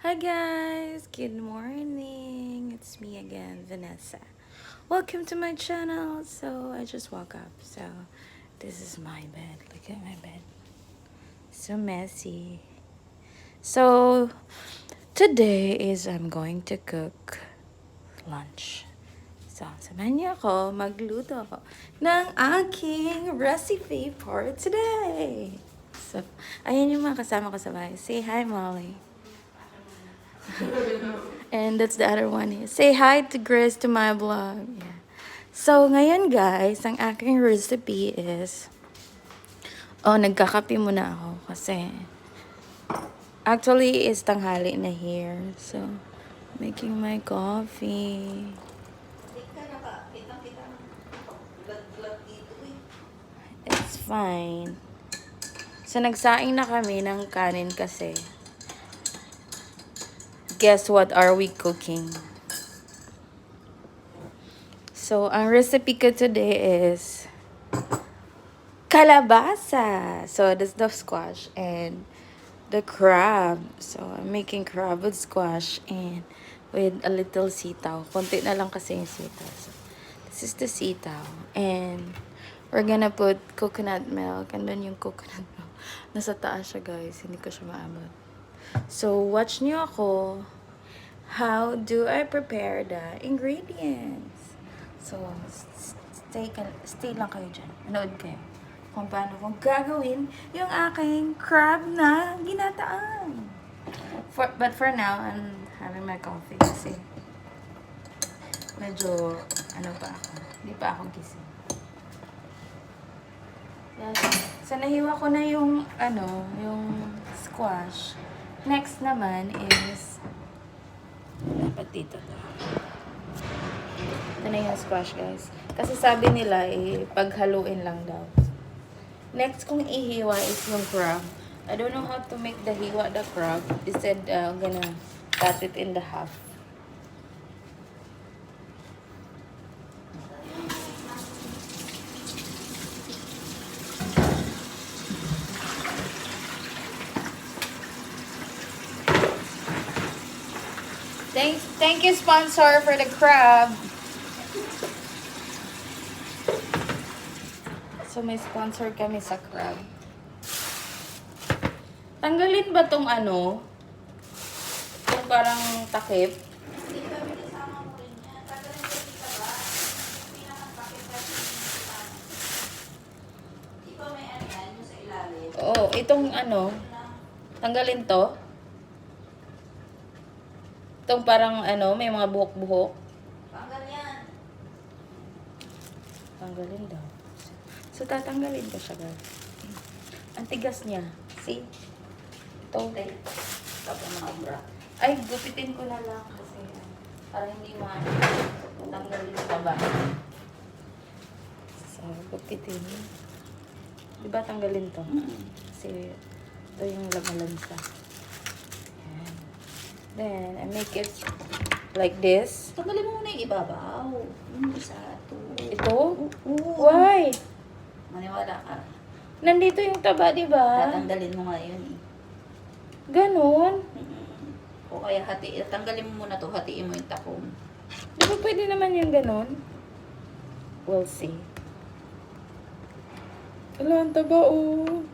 Hi guys, good morning. It's me again, Vanessa. Welcome to my channel. So I just woke up. So this is my bed. Look at my bed. So messy. So today is I'm going to cook lunch. So samahan niyo ako, magluto ako ng aking recipe for today. So ayan yung mga kasama ko sa bahay. Say hi, Molly. And that's the other one. Say hi to Grace to my vlog. Yeah. So, ngayon guys, ang aking recipe is... Oh, nagkakape muna ako kasi... Actually, it's tanghali na here. So, making my coffee. It's fine. So, nagsaing na kami ng kanin kasi... Guess what are we cooking? So, ang recipe ko today is kalabasa. So, that's the squash and the crab. So, I'm making crab with squash and with a little sitaw. Konti na lang kasi yung sitaw. So, this is the sitaw. And we're gonna put coconut milk. And then yung coconut milk, nasa taas siya guys. Hindi ko siya maabot. So, watch niyo ako. How do I prepare the ingredients? So, stay lang kayo dyan. Manood kayo kung paano kong gagawin yung aking crab na ginataan. But for now, I'm having my coffee kasi medyo, pa ako. Hindi pa ako gising. Yes. So, nahiwa ko na yung, yung squash. Next naman is, dapat dito to. Ito na yung squash, guys. Kasi sabi nila, paghaluin lang daw. Next kong ihiwa is yung crab. I don't know how to make the hiwa the crab. They said, I'm gonna cut it in the half. Thank you, sponsor, for the crab. So, may sponsor kami sa crab. Tanggalin ba tong Yung parang takip? Oo, itong tanggalin to. Itong parang may mga buhok-buhok. Tanggal yan. Tanggalin daw. So, tatanggalin ko siya, guys. Ang tigas niya. See? Ito. Tapos mga bra. Ay, gupitin ko na lang kasi para hindi tanggal yung taba. So, gupitin. Diba tanggalin to? Kasi ito yung lamalansa. Ayan. Then, I make it like this. Tanggalin mo muna yung ibabaw. Isa, Ito? Why? Maniwala ka. Nandito yung taba, diba? Tatanggalin mo nga yun eh. Ganon? O kaya tanggalin mo muna to, hatiin mo yung takong. Di ba pwede naman yung ganon? We'll see. Ala, ang taba, oh.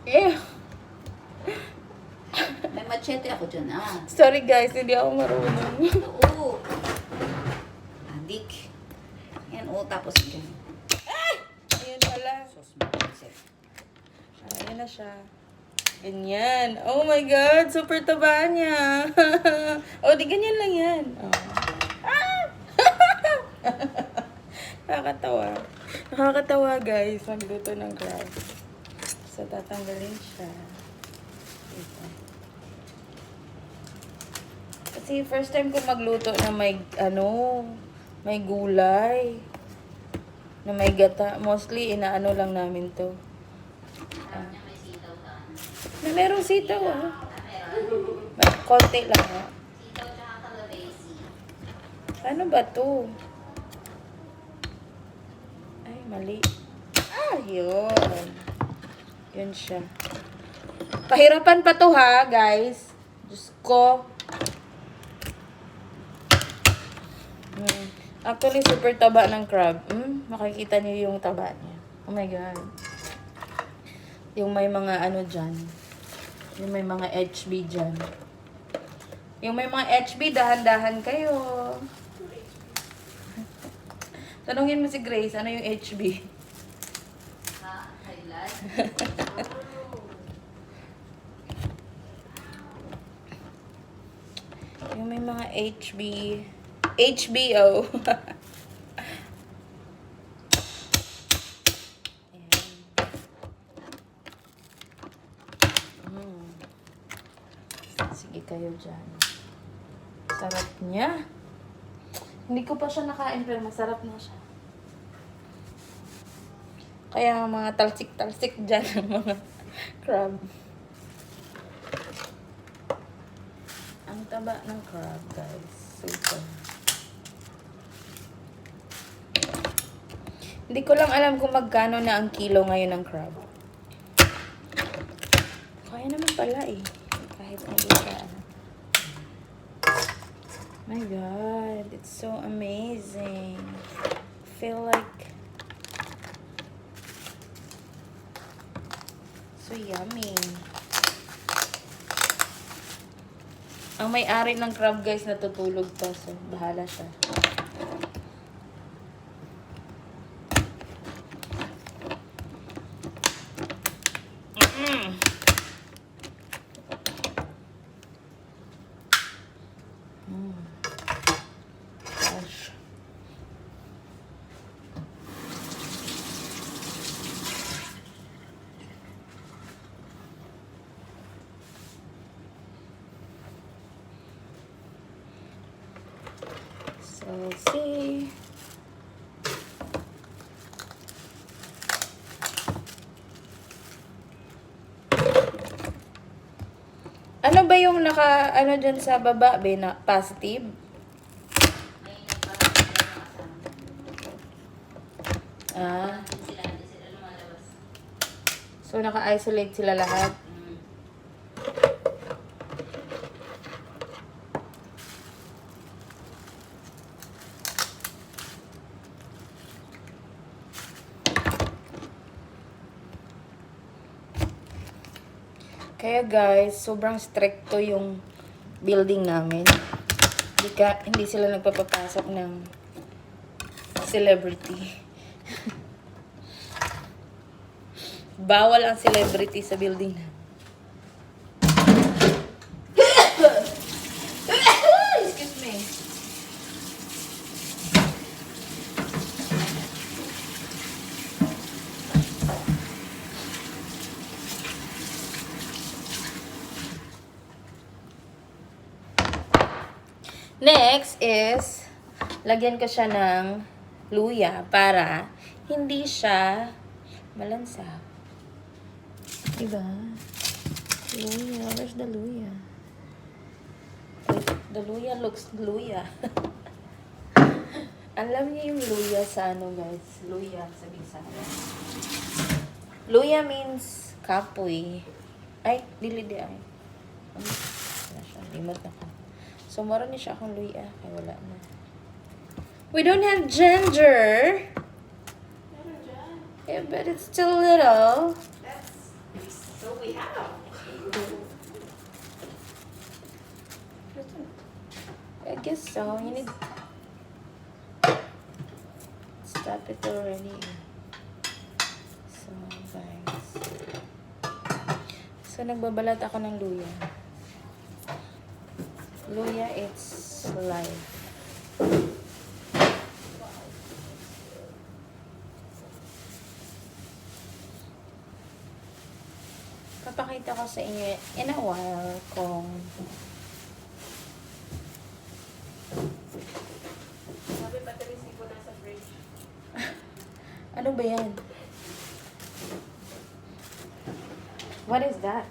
Eh. May machete ako dyan, ah. Sorry guys, hindi ako marunong. Oo. Adik. Yan, oo, tapos dyan. Ay! Ayun pala. Sos mo. Ayan na siya. Ganyan. Oh my God, super taba niya. Oh, di ganyan lang yan. Oh. Ah! Nakakatawa. Nakakatawa guys, magluto ng crab. So, tatanggalin siya. Ito. Kasi first time ko magluto na may, may gulay. Na may gata. Mostly, inaano lang namin to. Na merong sitaw, konti lang, Sitaw tsaka kalabesi. Ano ba to? Ay, mali. Ah, yun. Yun siya. Pahirapan pa to ha, guys. Diyos ko. Actually, super taba ng crab. Makikita niyo yung taba niya. Oh my God. Yung may mga ano dyan. Yung may mga HB dyan. Yung may mga HB, dahan-dahan kayo. Tanungin mo si Grace, ano yung HB? Ha? Highlight? Yung may mga HB. HBO. Sige kayo dyan. Sarap niya. Hindi ko pa siya nakain pero masarap na siya. Kaya mga talsik-talsik dyan ang mga crab. Ang taba ng crab, guys. Super. Hindi ko lang alam kung magkano na ang kilo ngayon ng crab. Kaya naman pala eh. Kahit hindi siya. My God, it's so amazing. I feel like so yummy. Ang may-ari ng crab, guys, natutulog pa. So, bahala siya. Gosh. So, see. Ano ba yung ano dyan sa baba, be, na positive? May parang sila ng kasama. Ah, Hindi sila lumalabas. so naka-isolate sila lahat. Kaya guys, sobrang stricto yung building namin. Hindi sila nagpapapasok ng celebrity. Bawal ang celebrity sa building namin. Excuse me. Next is, lagyan ko siya ng luya para hindi siya malansa. Diba? Luya. Where's the luya? The luya looks luya. Alam niyo yung luya sa ano, guys? Luya sa Bisaya. Luya means kapoy. Ay, dili di ay. Wala siya. Limot na ko. So, meron ni siya akong luya. Ay, wala na. We don't have ginger. Yeah, but it's still little. So we have. I guess so. You need... Stop it already. So, guys. So, nagbabalat ako ng luya. Luya, it's life. Papakita ko sa inyo in a while kung Sabi batteries ko nasa fridge. ano ba yan? What is that?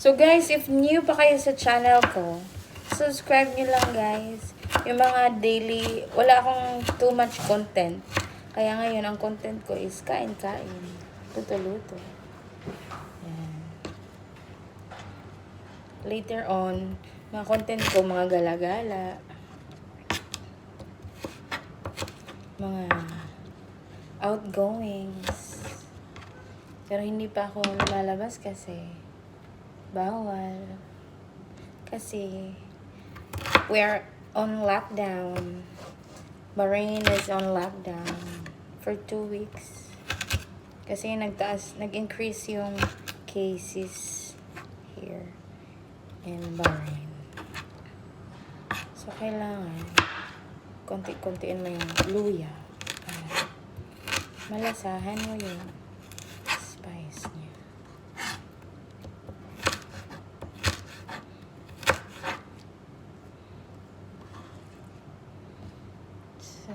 So guys, if new pa kayo sa channel ko, subscribe nyo lang guys. Yung mga daily, wala akong too much content. Kaya ngayon, ang content ko is kain-kain. Luto-luto. Yan. Later on, mga content ko, mga gala-gala. Mga outgoings. Pero hindi pa ako lumalabas kasi bawal. Kasi we're on lockdown. Bahrain is on lockdown for 2 weeks. Kasi nag-increase yung cases here in Bahrain. So, kailangan konti-kontiin mo yung luya. Malasahan mo yung spice niya. So,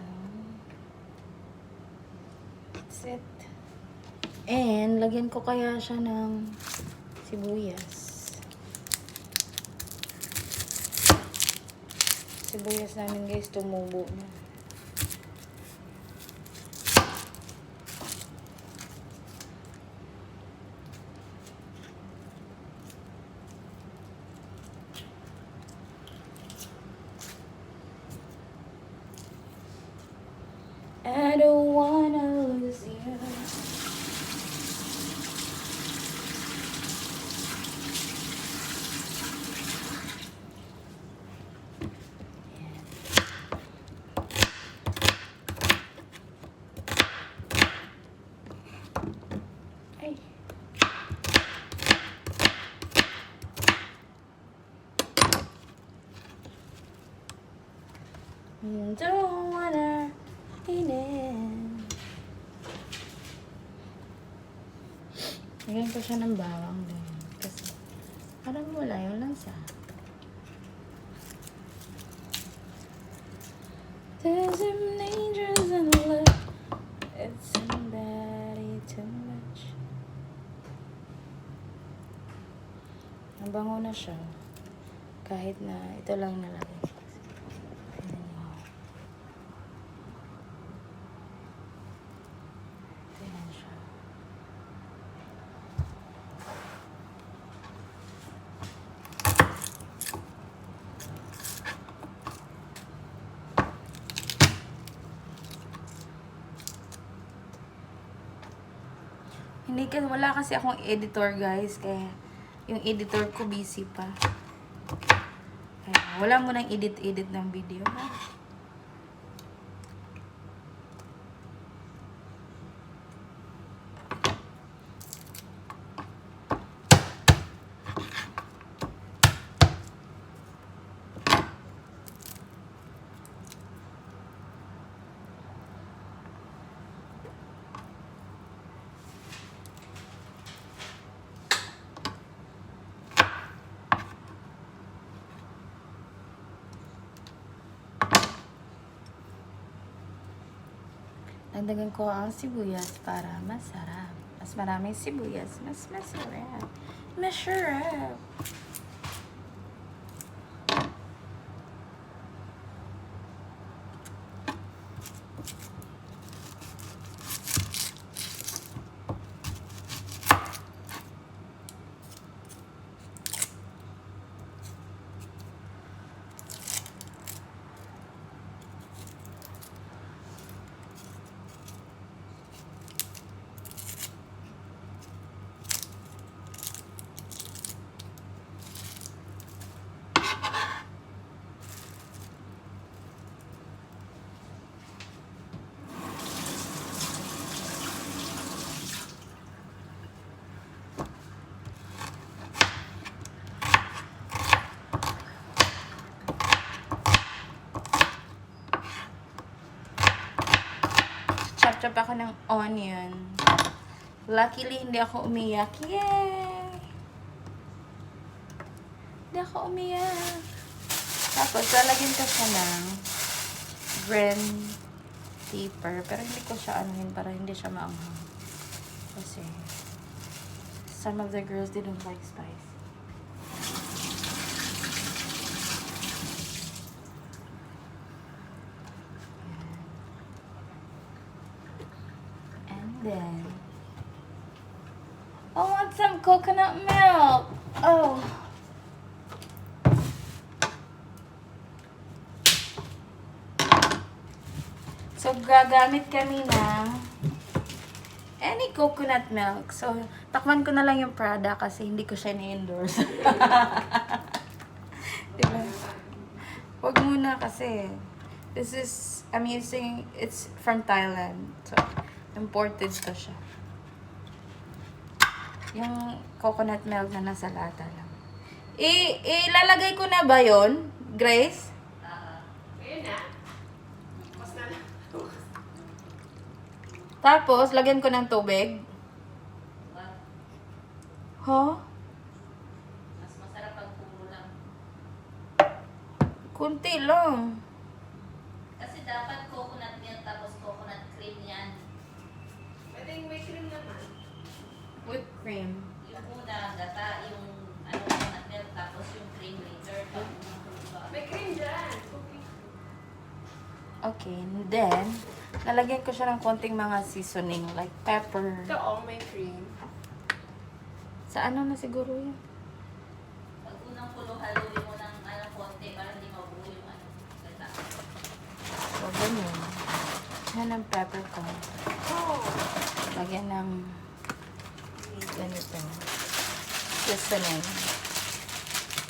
that's it. And, lagyan ko kaya siya ng sibuyas. Sibuyas namin guys, tumubo na. I don't wanna lose you. Ay. Don't wanna inin. Lagyan ko siya ng bawang din. Kasi parang wala yung lansa. There's some dangers in love. It's somebody too much. Nabango na siya. Kahit na ito lang nalagay. Wala kasi akong editor guys, kaya yung editor ko busy pa. Kaya wala mo nang edit ng video. Dagdagan ko ang sibuyas para masarap. Mas maraming sibuyas, mas masarap. Masarap. Chop ako ng onion. Luckily, hindi ako umiyak. Yay! Hindi ako umiyak. Tapos, lalagyan ko siya ng green pepper. Pero hindi ko siya anuhin para hindi siya maanghang. Kasi, some of the girls, they don't like spice. then, I want some coconut milk. Oh. So, gagamit kami ng any coconut milk. So, takman ko na lang yung Prada kasi hindi ko siya ni-endorse. Diba? Huwag muna kasi. This is, I'm using, it's from Thailand. So, imported to siya. Yung coconut milk na nasa lata lang. Ilalagay ko na ba yon, Grace? Ayun na. Mas na lang. Tapos, lagyan ko ng tubig. Huh? Mas masarap pag puro lang. Kunti lang. Kasi dapat coconut milk tapos coconut cream yan. Pwedeng may cream naman. Whipped cream. Yung una, gata, yung coconut milk tapos yung cream later. May cream dyan. Okay. Okay, and then, lalagyan ko siya ng konting mga seasoning, like pepper. Ito, oh, may cream. Sa ano na siguro yun? Pag unang kulo, haluin mo ng konti para hindi mabuo yung gata. So, ganyan. Yan ang pepper ko. Oh. Lagyan ng ganito. Seasoning.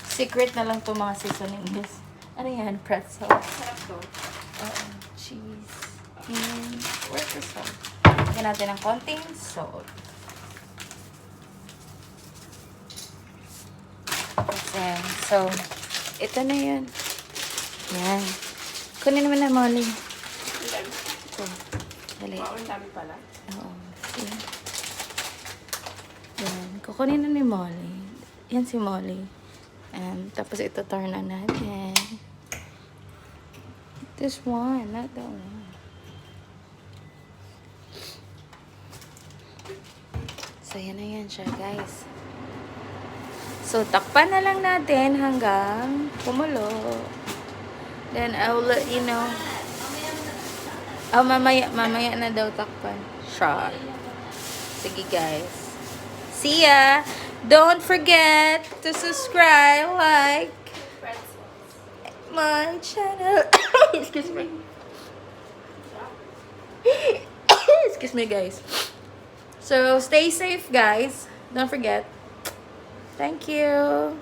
Secret na lang itong mga seasoning. Yes. Ano yan? Pretzel. Sarap to. Cheese. And where's the salt? Lagyan natin ng konting salt. Then, so, ito na yun. Yan. Kunin naman na, Molly. Ang dami. Ito. Dali. Wow, ang dami pala. Oo. See? Yan. Kukunin na ni Molly. Yan si Molly. And, tapos ito turn na natin. This one, not that one. So, yan na yan siya, guys. So, takpan na lang natin hanggang kumulo. Then, I will let you know. Oh, mamaya na daw takpan. Sure. Sige, guys. See ya! Don't forget to subscribe, like Pretzels. my channel. Excuse me. Excuse me, guys. So, stay safe, guys. Don't forget. Thank you.